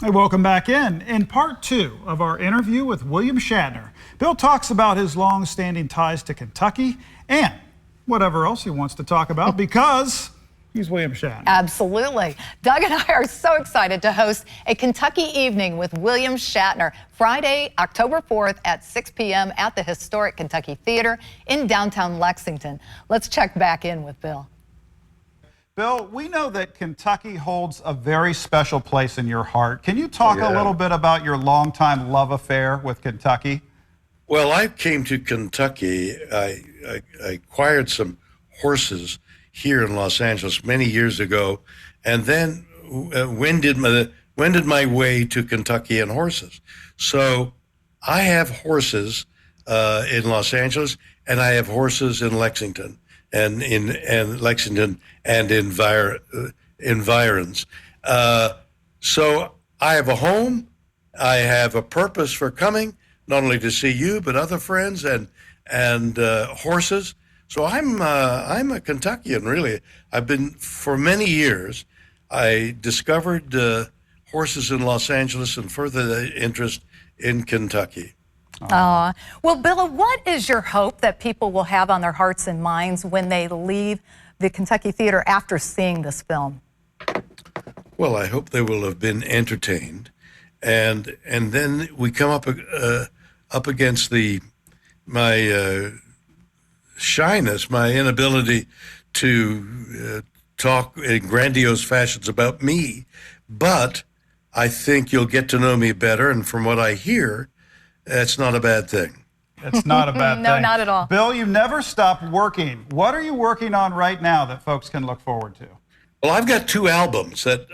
Hey, welcome back in. In part two of our interview with William Shatner, Bill talks about his long-standing ties to Kentucky and whatever else he wants to talk about because he's William Shatner. Absolutely. Doug and I are so excited to host a Kentucky evening with William Shatner Friday, October 4th at 6 p.m. at the historic Kentucky Theater in downtown Lexington. Let's check back in with Bill. Bill, we know that Kentucky holds a very special place in your heart. Can you talk a little bit about your longtime love affair with Kentucky? Well, I came to Kentucky. I acquired some horses here in Los Angeles many years ago, and then wended my way to Kentucky and horses. So I have horses in Los Angeles, and I have horses in Lexington. And in Lexington and environs. So I have a home. I have a purpose for coming, not only to see you but other friends and horses. So I'm a Kentuckian, really. I've been for many years. I discovered horses in Los Angeles and further interest in Kentucky. Well, Bill, what is your hope that people will have on their hearts and minds when they leave the Kentucky Theater after seeing this film? Well, I hope they will have been entertained, and then we come up against my shyness, my inability to talk in grandiose fashions about me, but I think you'll get to know me better, and from what I hear, that's not a bad thing. It's not a bad thing. No, not at all. Bill, you never stop working. What are you working on right now that folks can look forward to? Well, I've got two albums that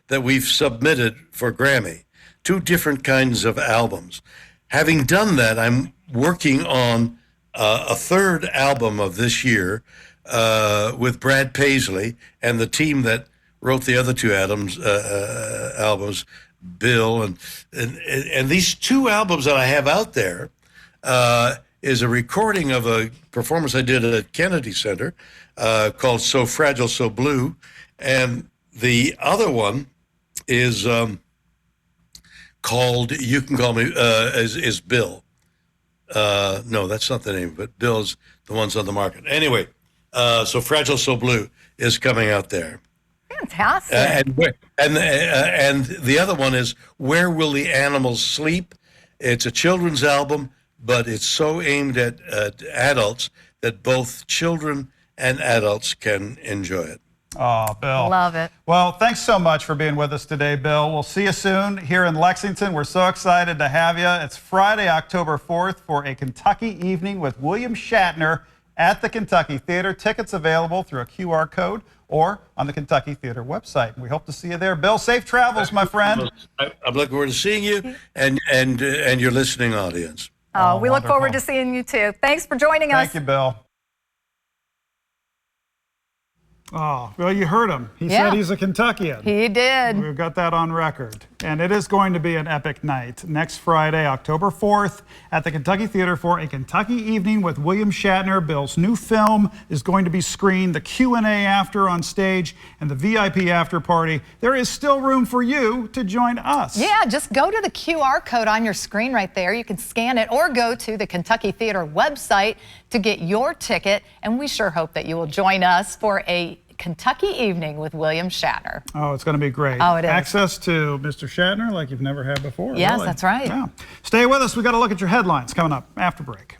we've submitted for Grammy, two different kinds of albums. Having done that, I'm working on a third album of this year with Brad Paisley and the team that wrote the other two albums, Bill, and these two albums that I have out there is a recording of a performance I did at Kennedy Center called So Fragile, So Blue, and the other one is called You Can Call Me, is Bill. No, that's not the name, but Bill's the ones on the market. Anyway, So Fragile, So Blue is coming out there. Fantastic. And the other one is Where Will the Animals Sleep? It's a children's album, but it's so aimed at adults that both children and adults can enjoy it. Oh, Bill. Love it. Well, thanks so much for being with us today, Bill. We'll see you soon here in Lexington. We're so excited to have you. It's Friday, October 4th for a Kentucky evening with William Shatner at the Kentucky Theater. Tickets available through a QR code or on the Kentucky Theater website. We hope to see you there. Bill, safe travels, my friend. I'm looking forward to seeing you and your listening audience. Oh, we look wonderful. forward to seeing you too. Thanks for joining us. Thank you, Bill. Oh, well, you heard him. He said he's a Kentuckian. He did. We've got that on record. And it is going to be an epic night next Friday, October 4th at the Kentucky Theater for a Kentucky evening with William Shatner. Bill's new film is going to be screened, the Q&A after on stage, and the VIP after party. There is still room for you to join us. Yeah, just go to the QR code on your screen right there. You can scan it or go to the Kentucky Theater website to get your ticket. And we sure hope that you will join us for a Kentucky evening with William Shatner. Oh, it's going to be great. Oh, it is. Access to Mr. Shatner like you've never had before. Yes, really. that's right. Yeah. Stay with us. We've got to look at your headlines coming up after break.